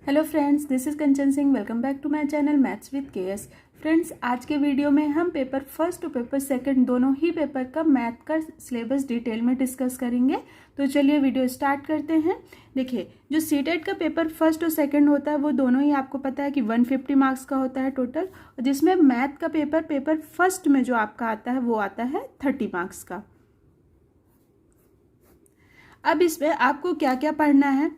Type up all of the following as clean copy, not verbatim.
Hello friends, this is Kanchan Singh. Welcome back to my channel maths with KS. Friends, आज के video में हम paper first और paper second दोनों ही पेपर का मैथ का सिलेबस डिटेल में डिस्कस करेंगे। तो चलिए वीडियो स्टार्ट करते हैं। देखिए, जो सीटेट का पेपर फर्स्ट और सेकंड होता है वो दोनों ही आपको पता है कि 150 मार्क्स का होता है टोटल, और जिसमें मैथ का पेपर फर्स्ट में जो आपका आता है वो आता है 30 मार्क्स का। अब इसमें आपको क्या क्या पढ़ना है,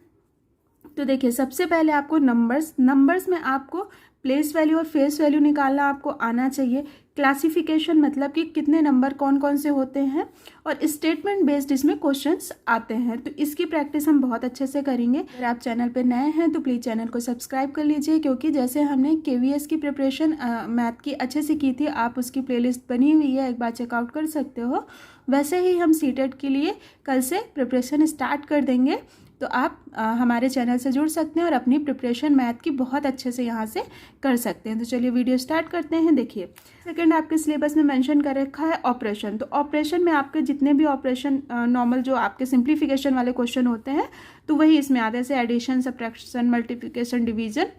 तो देखिए सबसे पहले आपको नंबर्स में आपको प्लेस वैल्यू और फेस वैल्यू निकालना आपको आना चाहिए। क्लासिफिकेशन मतलब कि कितने नंबर कौन कौन से होते हैं, और स्टेटमेंट बेस्ड इसमें क्वेश्चंस आते हैं। तो इसकी प्रैक्टिस हम बहुत अच्छे से करेंगे। अगर आप चैनल पर नए हैं तो प्लीज़ चैनल को सब्सक्राइब कर लीजिए, क्योंकि जैसे हमने केवीएस की प्रिपरेशन मैथ की अच्छे से की थी, आप उसकी प्लेलिस्ट बनी हुई है, एक बार चेकआउट कर सकते हो। वैसे ही हम सीटेट के लिए कल से प्रिपरेशन स्टार्ट कर देंगे, तो आप हमारे चैनल से जुड़ सकते हैं और अपनी प्रिपरेशन मैथ की बहुत अच्छे से यहाँ से कर सकते हैं। तो चलिए वीडियो स्टार्ट करते हैं। देखिए, सेकंड आपके सिलेबस में मेंशन कर रखा है ऑपरेशन। तो ऑपरेशन में आपके जितने भी ऑपरेशन नॉर्मल जो आपके सिंप्लीफिकेशन वाले क्वेश्चन होते हैं, तो वही इसमें आते हैं, जैसे एडिशन, सब्ट्रैक्शन, मल्टीप्लिकेशन, डिवीजन।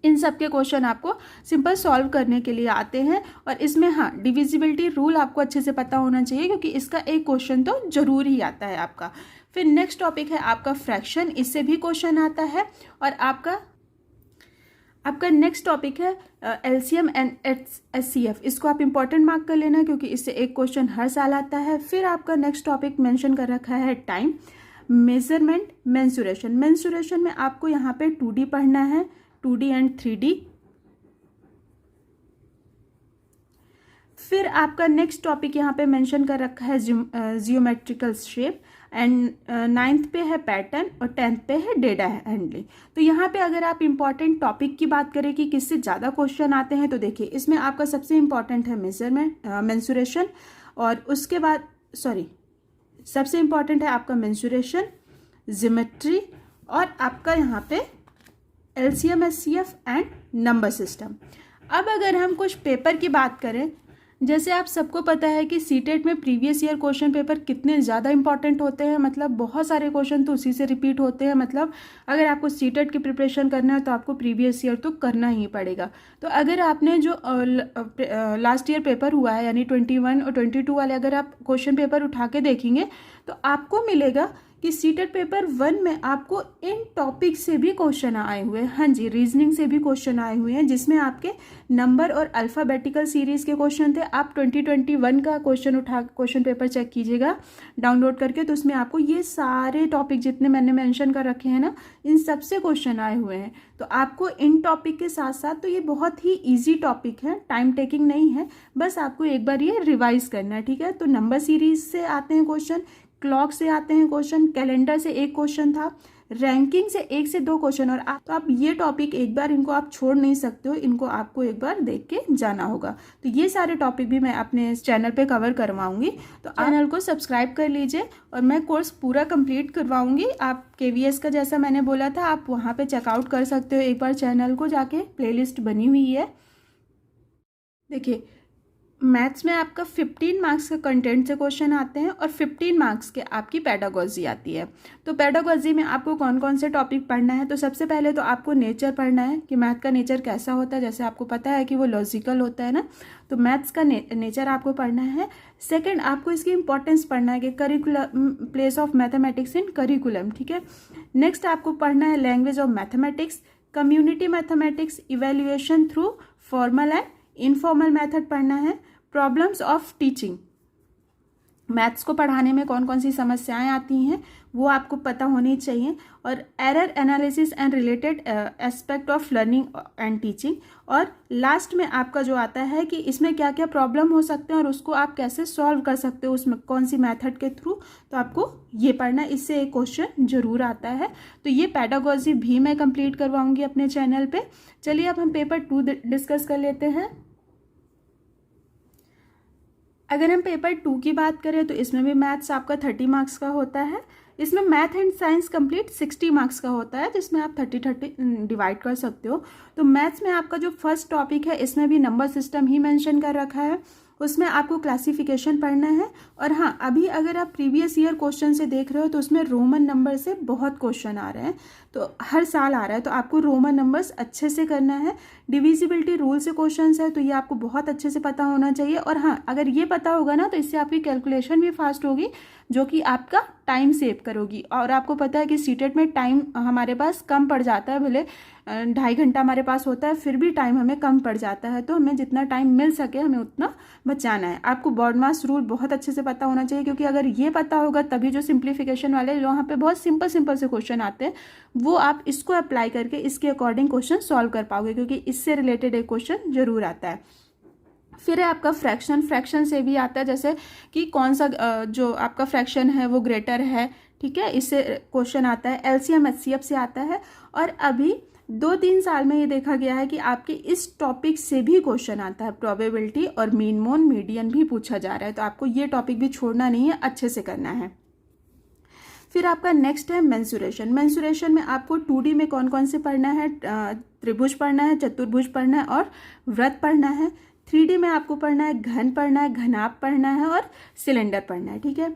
इन सब के क्वेश्चन आपको सिंपल सॉल्व करने के लिए आते हैं। और इसमें हाँ, डिविजिबिलिटी रूल आपको अच्छे से पता होना चाहिए, क्योंकि इसका एक क्वेश्चन तो जरूर ही आता है आपका। फिर नेक्स्ट टॉपिक है आपका फ्रैक्शन, इससे भी क्वेश्चन आता है। और आपका नेक्स्ट टॉपिक है एलसीएम एंड एचसीएफ। इसको आप इंपॉर्टेंट मार्क कर लेना, क्योंकि इससे एक क्वेश्चन हर साल आता है। फिर आपका नेक्स्ट टॉपिक मेंशन कर रखा है टाइम, मेजरमेंट, मेंसुरेशन। मेंसुरेशन में आपको यहाँ पे 2D पढ़ना है, 2D एंड 3D। फिर आपका नेक्स्ट टॉपिक यहाँ पे मेंशन कर रखा है जियोमेट्रिकल शेप, एंड 9th पे है पैटर्न, और 10th पे है डेटा हैंडलिंग। तो यहाँ पे अगर आप इंपॉर्टेंट टॉपिक की बात करें कि किससे ज़्यादा क्वेश्चन आते हैं, तो देखिए इसमें आपका सबसे इंपॉर्टेंट है मेजरमेंट, मेंसुरेशन, और उसके बाद सबसे इंपॉर्टेंट है आपका मेंसुरेशन, जियोमेट्री, और आपका यहाँ पे LCM, HCF and number system. अब अगर हम कुछ पेपर की बात करें, जैसे आप सबको पता है कि सीटेट में प्रीवियस ईयर क्वेश्चन पेपर कितने ज़्यादा इंपॉर्टेंट होते हैं, मतलब बहुत सारे क्वेश्चन तो उसी से रिपीट होते हैं। मतलब अगर आपको सीटेट की प्रिपरेशन करना है तो आपको प्रीवियस ईयर तो करना ही पड़ेगा। तो अगर आपने जो लास्ट ईयर पेपर हुआ है, यानी 21 और 22 वाले अगर आप क्वेश्चन पेपर उठा के देखेंगे, तो आपको मिलेगा कि सीटेट पेपर 1 में आपको इन टॉपिक से भी क्वेश्चन आए हुए हैं। हाँ जी, रीजनिंग से भी क्वेश्चन आए हुए हैं, जिसमें आपके नंबर और अल्फ़ाबेटिकल सीरीज़ के क्वेश्चन थे। आप 2021 का क्वेश्चन पेपर चेक कीजिएगा डाउनलोड करके, तो उसमें आपको ये सारे टॉपिक जितने मैंने मेंशन कर रखे हैं ना, इन सब से क्वेश्चन आए हुए हैं। तो आपको इन टॉपिक के साथ साथ, तो ये बहुत ही ईजी टॉपिक है, टाइम टेकिंग नहीं है, बस आपको एक बार ये रिवाइज करना है, ठीक है। तो नंबर सीरीज से आते हैं क्वेश्चन, क्लॉक से आते हैं क्वेश्चन, कैलेंडर से एक क्वेश्चन था, रैंकिंग से 1 से 2 क्वेश्चन। और तो आप ये टॉपिक एक बार, इनको आप छोड़ नहीं सकते हो, इनको आपको एक बार देख के जाना होगा। तो ये सारे टॉपिक भी मैं अपने चैनल पे कवर करवाऊंगी, तो चैनल को सब्सक्राइब कर लीजिए। और मैं कोर्स पूरा कंप्लीट करवाऊंगी। आप केवीएस का जैसा मैंने बोला था, आप वहाँ पे चेकआउट कर सकते हो, एक बार चैनल को जाके, प्लेलिस्ट बनी हुई है। देखिए, मैथ्स में आपका 15 मार्क्स का कंटेंट से क्वेश्चन आते हैं, और 15 मार्क्स के आपकी पेडागोजी आती है। तो पेडागोजी में आपको कौन कौन से टॉपिक पढ़ना है, तो सबसे पहले तो आपको नेचर पढ़ना है कि मैथ का नेचर कैसा होता है। जैसे आपको पता है कि वो लॉजिकल होता है ना, तो मैथ्स का नेचर आपको पढ़ना है। सेकंड, आपको इसकी इंपॉर्टेंस पढ़ना है कि curriculum, place of mathematics in curriculum, ठीक है। नेक्स्ट आपको पढ़ना है language of mathematics, community mathematics, evaluation through formal and informal method पढ़ना है, प्रॉब्लम्स ऑफ टीचिंग, मैथ्स को पढ़ाने में कौन कौन सी समस्याएं आती हैं वो आपको पता होनी चाहिए, और error analysis and related aspect of learning and teaching. और लास्ट में आपका जो आता है कि इसमें क्या क्या प्रॉब्लम हो सकते हैं और उसको आप कैसे सॉल्व कर सकते हो, उसमें कौन सी मेथड के थ्रू, तो आपको ये पढ़ना है। इससे एक क्वेश्चन जरूर आता है। तो ये पेडागोजी भी मैं कंप्लीट करवाऊंगी अपने चैनल पे। चलिए अब हम पेपर 2 डिस्कस कर लेते हैं। अगर हम पेपर 2 की बात करें, तो इसमें भी मैथ्स आपका 30 मार्क्स का होता है। इसमें math and science complete 60 marks का होता है, जिसमें आप 30-30 डिवाइड कर सकते हो। तो मैथ्स में आपका जो फर्स्ट टॉपिक है, इसमें भी नंबर सिस्टम ही मेंशन कर रखा है। उसमें आपको क्लासिफिकेशन पढ़ना है। और हाँ, अभी अगर आप प्रीवियस ईयर क्वेश्चन से देख रहे हो तो उसमें रोमन नंबर से बहुत क्वेश्चन आ रहे हैं, तो हर साल आ रहा है, तो आपको रोमन नंबर्स अच्छे से करना है। डिविजिबिलिटी रूल से क्वेश्चंस है, तो ये आपको बहुत अच्छे से पता होना चाहिए। और हाँ, अगर ये पता होगा ना तो इससे आपकी कैलकुलेशन भी फास्ट होगी, जो कि आपका टाइम सेव करोगी। और आपको पता है कि सीटेट में टाइम हमारे पास कम पड़ जाता है, भले 2.5 घंटा हमारे पास होता है, फिर भी टाइम हमें कम पड़ जाता है। तो हमें जितना टाइम मिल सके हमें उतना बचाना है। आपको बॉडमास रूल बहुत अच्छे से पता होना चाहिए, क्योंकि अगर ये पता होगा तभी जो सिंप्लीफिकेशन वाले जो वहाँ पे बहुत सिंपल सिंपल से क्वेश्चन आते हैं, वो आप इसको अप्लाई करके इसके अकॉर्डिंग क्वेश्चन सॉल्व कर पाओगे, क्योंकि इससे रिलेटेड एक क्वेश्चन जरूर आता है। फिर है आपका फ्रैक्शन से भी आता है, जैसे कि कौन सा जो आपका फ्रैक्शन है वो ग्रेटर है, ठीक है, इससे क्वेश्चन आता है। एलसीएम एचसीएफ से आता है। और अभी 2-3 साल में ये देखा गया है कि आपके इस टॉपिक से भी क्वेश्चन आता है। प्रोबेबिलिटी और मीन मोड मीडियन भी पूछा जा रहा है, तो आपको ये टॉपिक भी छोड़ना नहीं है, अच्छे से करना है। फिर आपका नेक्स्ट है मेंसुरेशन। मेंसुरेशन में आपको 2D में कौन कौन से पढ़ना है, त्रिभुज पढ़ना है, चतुर्भुज पढ़ना है और वृत्त पढ़ना है। 3D में आपको पढ़ना है घन पढ़ना है, घनाभ पढ़ना है और सिलेंडर पढ़ना है, ठीक है।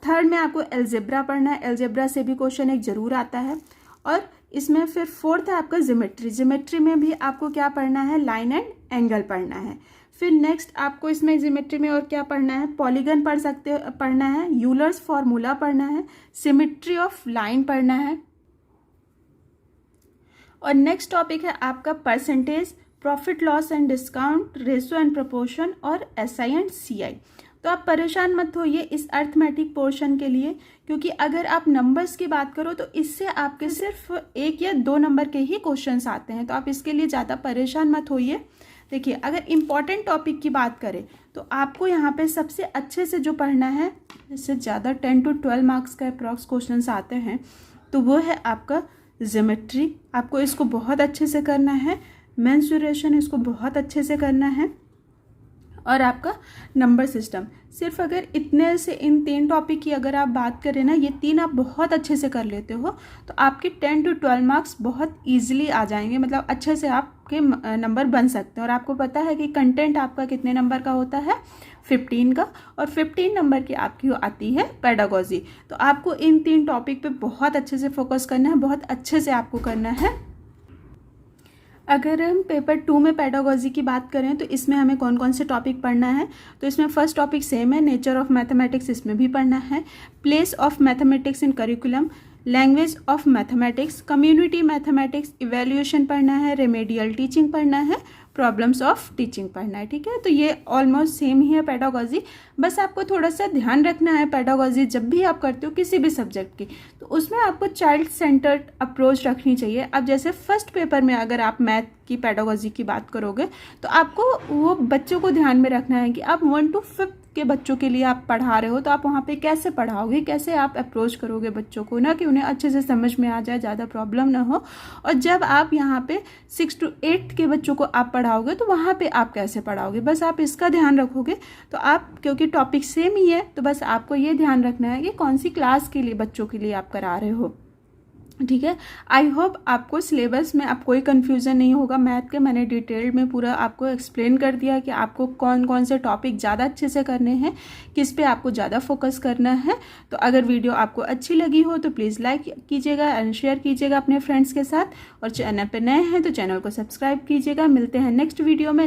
थर्ड में आपको एल्जेब्रा पढ़ना है, एल्जेब्रा से भी क्वेश्चन एक जरूर आता है। और इसमें फिर फोर्थ है आपका ज्योमेट्री। ज्योमेट्री में भी आपको क्या पढ़ना है, लाइन एंड एंगल पढ़ना है। फिर नेक्स्ट आपको इसमें ज्योमेट्री में और क्या पढ़ना है, पॉलीगन पढ़ना है, यूलर्स फॉर्मूला पढ़ना है, सिमेट्री ऑफ लाइन पढ़ना है। और नेक्स्ट टॉपिक है आपका percentage, profit loss and discount, ratio and proportion और एसआई एंड सीआई। तो आप परेशान मत होइए इस अर्थमेटिक पोर्शन के लिए, क्योंकि अगर आप नंबर्स की बात करो तो इससे आपके सिर्फ 1 या 2 नंबर के ही क्वेश्चंस आते हैं, तो आप इसके लिए ज़्यादा परेशान मत होइए। देखिए, अगर इम्पॉर्टेंट टॉपिक की बात करें तो आपको यहाँ पे सबसे अच्छे से जो पढ़ना है, इससे ज़्यादा 10 to 12 मार्क्स का अप्रॉक्स क्वेश्चंस आते हैं, तो वो है आपका ज्योमेट्री। आपको इसको बहुत अच्छे से करना है। मेंसुरेशन इसको बहुत अच्छे से करना है। और आपका नंबर सिस्टम, सिर्फ अगर इतने से इन 3 टॉपिक की अगर आप बात करें ना, ये 3 आप बहुत अच्छे से कर लेते हो तो आपके 10 to 12 मार्क्स बहुत ईजिली आ जाएंगे, मतलब अच्छे से आपके नंबर बन सकते हैं। और आपको पता है कि कंटेंट आपका कितने नंबर का होता है, 15 का, और 15 नंबर की आपकी आती है पेडागोजी। तो आपको इन 3 टॉपिक पे बहुत अच्छे से फोकस करना है, बहुत अच्छे से आपको करना है। अगर हम पेपर 2 में पेडागोजी की बात करें तो इसमें हमें कौन कौन से टॉपिक पढ़ना है, तो इसमें फर्स्ट टॉपिक सेम है, नेचर ऑफ मैथमेटिक्स इसमें भी पढ़ना है, place of mathematics in curriculum, language of mathematics, community mathematics, evaluation पढ़ना है, रेमेडियल टीचिंग पढ़ना है, प्रॉब्लम्स ऑफ टीचिंग पढ़ना है, ठीक है। तो ये ऑलमोस्ट सेम ही है पेडागोजी। बस आपको थोड़ा सा ध्यान रखना है, पेडागोजी जब भी आप करते हो किसी भी सब्जेक्ट की, तो उसमें आपको चाइल्ड सेंटर्ड अप्रोच रखनी चाहिए। अब जैसे फर्स्ट पेपर में अगर आप मैथ की पेडागोजी की बात करोगे तो आपको वो बच्चों को ध्यान में रखना है कि आप 1 to 5 के बच्चों के लिए आप पढ़ा रहे हो, तो आप वहाँ पे कैसे पढ़ाओगे, कैसे आप अप्रोच करोगे बच्चों को, ना कि उन्हें अच्छे से समझ में आ जाए, ज़्यादा प्रॉब्लम ना हो। और जब आप यहाँ पे 6 to 8 के बच्चों को आप पढ़ाओगे तो वहाँ पे आप कैसे पढ़ाओगे, बस आप इसका ध्यान रखोगे। तो आप, क्योंकि टॉपिक सेम ही है, तो बस आपको ये ध्यान रखना है कि कौन सी क्लास के लिए बच्चों के लिए आप करा रहे हो, ठीक है। आई होप आपको सिलेबस में अब कोई कन्फ्यूज़न नहीं होगा मैथ के। मैंने डिटेल में पूरा आपको एक्सप्लेन कर दिया कि आपको कौन कौन से टॉपिक ज़्यादा अच्छे से करने हैं, किस पे आपको ज़्यादा फोकस करना है। तो अगर वीडियो आपको अच्छी लगी हो तो प्लीज़ लाइक कीजिएगा एंड शेयर कीजिएगा अपने फ्रेंड्स के साथ, और चैनल पे नए हैं तो चैनल को सब्सक्राइब कीजिएगा। मिलते हैं नेक्स्ट वीडियो में।